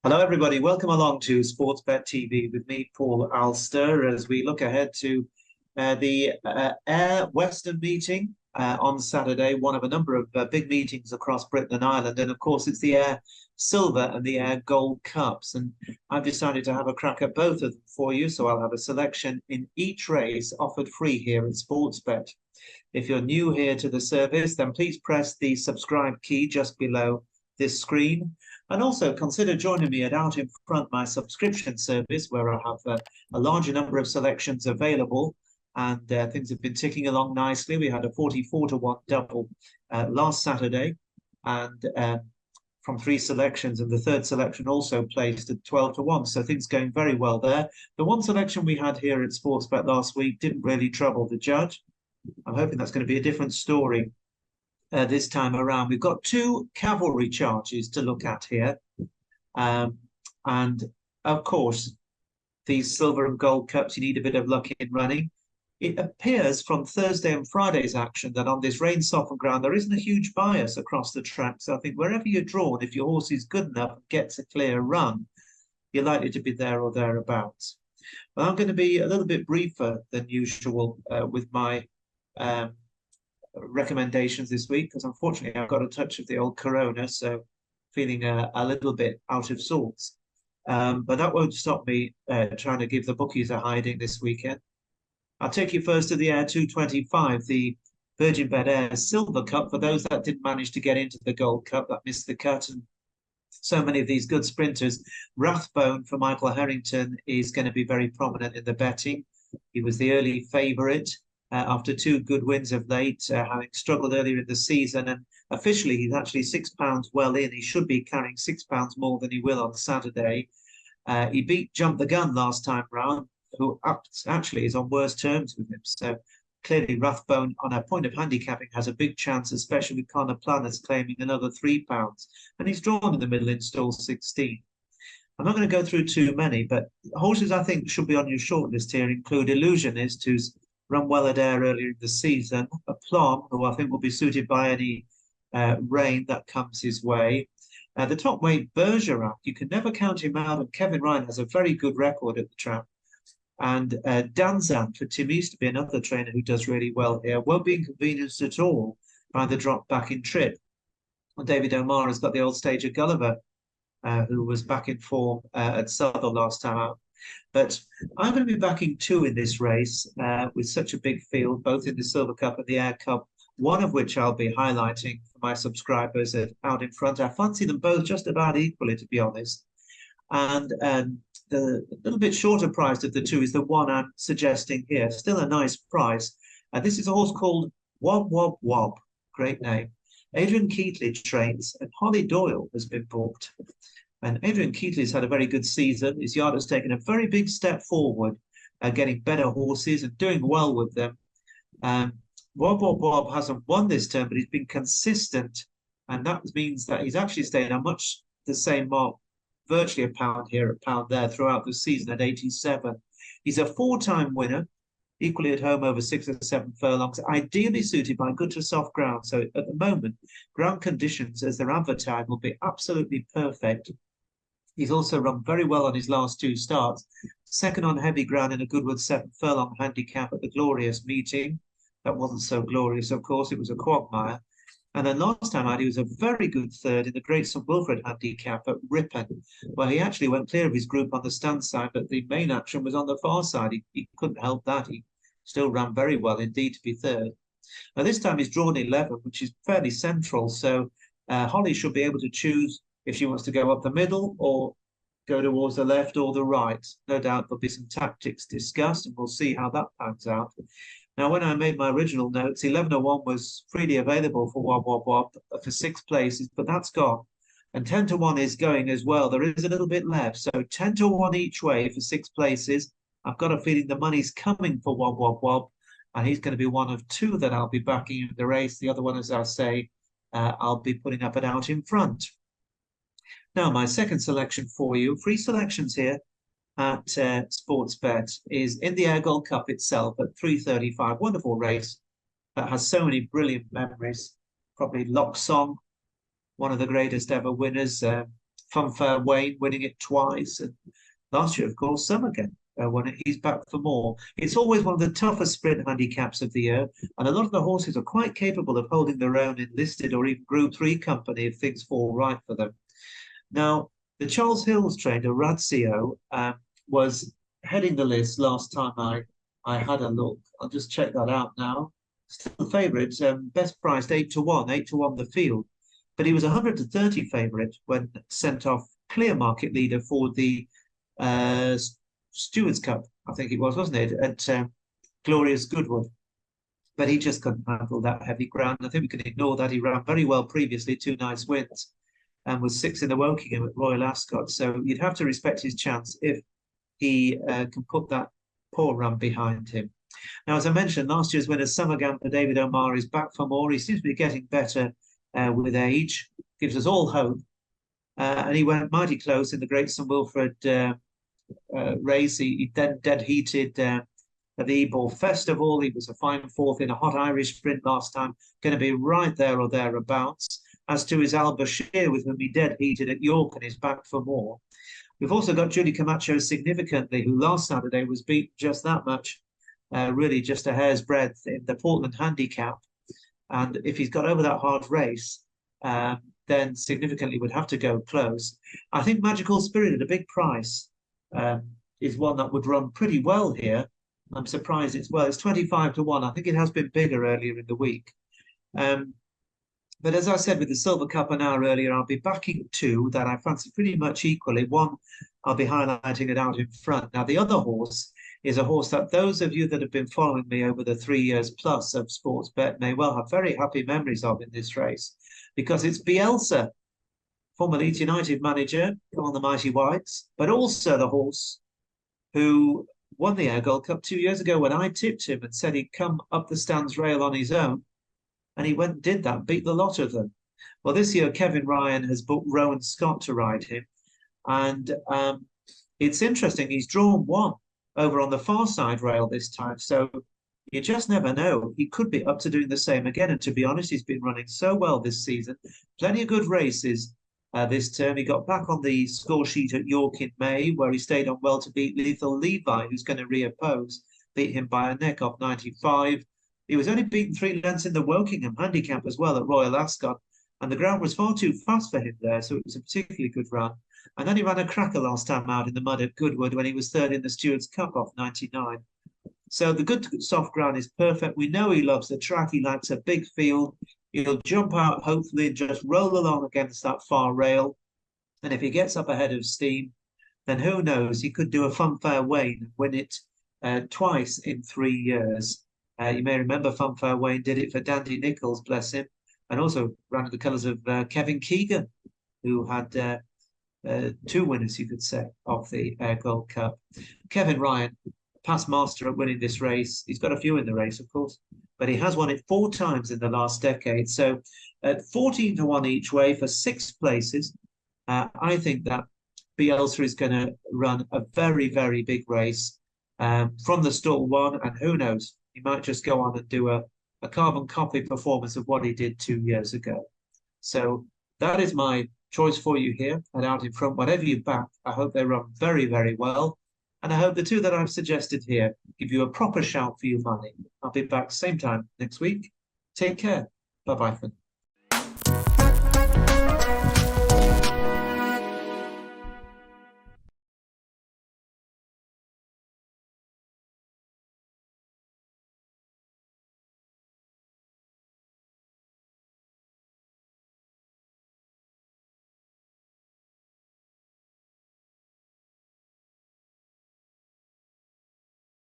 Hello, everybody. Welcome along to Sportsbet TV with me, Paul Alster, as we look ahead to the Ayr Western meeting on Saturday, one of a number of big meetings across Britain and Ireland. And of course, it's the Ayr Silver and the Ayr Gold Cups. And I've decided to have a crack at both of them for you. So I'll have a selection in each race offered free here at Sportsbet. If you're new here to the service, then please press the subscribe key just below this screen. And also consider joining me at Out in Front, my subscription service, where I have a larger number of selections available. And things have been ticking along nicely. We had a 44-1 double last Saturday, and from 3 selections, and the third selection also placed at 12-1. So things going very well there. The one selection we had here at Sportsbet last week didn't really trouble the judge. I'm hoping that's going to be a different story this time around. We've got 2 cavalry charges to look at here. And of course, these silver and gold cups, you need a bit of luck in running. It appears from Thursday and Friday's action that on this rain-softened ground, there isn't a huge bias across the track. So I think wherever you're drawn, if your horse is good enough and gets a clear run, you're likely to be there or thereabouts. But I'm going to be a little bit briefer than usual with my recommendations this week, because unfortunately I've got a touch of the old corona, so feeling a little bit out of sorts. But that won't stop me trying to give the bookies a hiding this weekend. I'll take you first to the Ayr 225, the Virgin Bet Ayr Silver Cup. For those that didn't manage to get into the Gold Cup, that missed the cut, and so many of these good sprinters. Rathbone for Michael Harrington is going to be very prominent in the betting. He was the early favourite after 2 good wins of late, having struggled earlier in the season. And officially, he's actually £6 well in. He should be carrying £6 more than he will on Saturday. He beat Jump the Gun last time round, who actually is on worse terms with him. So clearly, Rathbone on a point of handicapping has a big chance, especially with Connor Planners claiming another £3. And he's drawn in the middle in stall 16. I'm not going to go through too many, but horses I think should be on your shortlist here include Illusionist, who's run well at Ayr earlier in the season. Aplomb, who I think will be suited by any rain that comes his way. The top weight Bergerac, you can never count him out, and Kevin Ryan has a very good record at the track. And Danzan for Tim Easterby, another trainer who does really well here, won't be inconvenienced at all by the drop back in trip. And David O'Mara has got the old stager Gulliver, who was back in form at Southall last time out. But I'm going to be backing 2 in this race with such a big field, both in the Silver Cup and the Ayr Cup, one of which I'll be highlighting for my subscribers Out in Front. I fancy them both just about equally, to be honest. And the little bit shorter priced of the 2 is the one I'm suggesting here. Still a nice price. This is a horse called Wob Wob Wob. Great name. Adrian Keatley trains, and Holly Doyle has been booked. And Adrian Keatley's had a very good season. His yard has taken a very big step forward, getting better horses and doing well with them. Wob Wob Wob hasn't won this term, but he's been consistent. And that means that he's actually staying on much the same mark, virtually £1 here, £1 there throughout the season at 87. He's a 4-time winner, equally at home over 6 or 7 furlongs, ideally suited by good to soft ground. So at the moment, ground conditions as they're advertised will be absolutely perfect. He's also run very well on his last 2 starts. Second on heavy ground in a Goodwood 7 furlong handicap at the glorious meeting. That wasn't so glorious, of course. It was a quagmire. And then last time out, he was a very good third in the Great St Wilfrid handicap at Ripon, where he actually went clear of his group on the stand side, but the main action was on the far side. He couldn't help that. He still ran very well indeed to be third. Now this time he's drawn 11, which is fairly central. So Holly should be able to choose if she wants to go up the middle or go towards the left or the right. No doubt there'll be some tactics discussed, and we'll see how that pans out. Now, when I made my original notes, 11-1 was freely available for Wob Wob Wob for 6 places, but that's gone. And 10-1 is going as well. There is a little bit left. So 10-1 each way for 6 places. I've got a feeling the money's coming for Wob Wob Wob, and he's going to be one of 2 that I'll be backing in the race. The other one, as I say, I'll be putting up and Out in Front. Now, my second selection for you, 3 selections here at Sportsbet, is in the Ayr Gold Cup itself at 3:35. Wonderful race that has so many brilliant memories. Probably Lock Song, one of the greatest ever winners. Funfair Wayne winning it twice. And last year, of course, Some again won it. He's back for more. It's always one of the toughest sprint handicaps of the year. And a lot of the horses are quite capable of holding their own in listed or even Group 3 company if things fall right for them. Now, the Charles Hills trainer, Razio, was heading the list last time I had a look. I'll just check that out now. Still favourite, best priced 8-1, 8-1 the field. But he was 130 favourite when sent off clear market leader for the Stewards Cup, I think it was, wasn't it, at Glorious Goodwood. But he just couldn't handle that heavy ground. I think we can ignore that. He ran very well previously, 2 nice wins, and was 6 in the Wokingham at Royal Ascot. So you'd have to respect his chance if he can put that poor run behind him. Now, as I mentioned, last year's winner, Summergam for David O'Meara, is back for more. He seems to be getting better with age, gives us all hope. And he went mighty close in the Great St Wilfrid race. He then dead heated at the Ebor Festival. He was a fine fourth in a hot Irish sprint last time, going to be right there or thereabouts. As to his Al Bashir, with whom he dead heated at York and is back for more. We've also got Julie Camacho Significantly, who last Saturday was beat just that much, really just a hair's breadth in the Portland Handicap. And if he's got over that hard race, then Significantly would have to go close. I think Magical Spirit at a big price is one that would run pretty well here. I'm surprised it's 25-1. I think it has been bigger earlier in the week. But as I said with the Silver Cup an hour earlier, I'll be backing 2 that I fancy pretty much equally. One, I'll be highlighting it out in front. Now, the other horse is a horse that those of you that have been following me over the 3 years plus of Sportsbet may well have very happy memories of in this race, because it's Bielsa, former Leeds United manager on the Mighty Whites, but also the horse who won the Air Gold Cup 2 years ago when I tipped him and said he'd come up the stands rail on his own. And he went and did that, beat the lot of them. Well, this year, Kevin Ryan has booked Rowan Scott to ride him. And it's interesting, he's drawn 1 over on the far side rail this time. So you just never know. He could be up to doing the same again. And to be honest, he's been running so well this season. Plenty of good races this term. He got back on the score sheet at York in May, where he stayed on well to beat Lethal Levi, who's going to reoppose, beat him by a neck off 95. He was only beaten 3 lengths in the Wokingham handicap as well at Royal Ascot, and the ground was far too fast for him there, so it was a particularly good run. And then he ran a cracker last time out in the mud at Goodwood when he was 3rd in the Stewards Cup off 99. So the good soft ground is perfect. We know he loves the track. He likes a big field. He'll jump out, hopefully, and just roll along against that far rail. And if he gets up ahead of steam, then who knows? He could do a Funfair Wayne and win it twice in 3 years. You may remember Funfair Wayne did it for Dandy Nichols, bless him, and also ran in the colours of Kevin Keegan, who had 2 winners, you could say, of the Air Gold Cup. Kevin Ryan, past master at winning this race. He's got a few in the race, of course, but he has won it 4 times in the last decade. So at 14-1 each way for 6 places, I think that Bielsa is going to run a very, very big race from the stall 1, and who knows, he might just go on and do a carbon copy performance of what he did 2 years ago. So that is my choice for you here and out in front. Whatever you back, I hope they run very, very well. And I hope the 2 that I've suggested here give you a proper shout for your money. I'll be back same time next week. Take care. Bye-bye for now.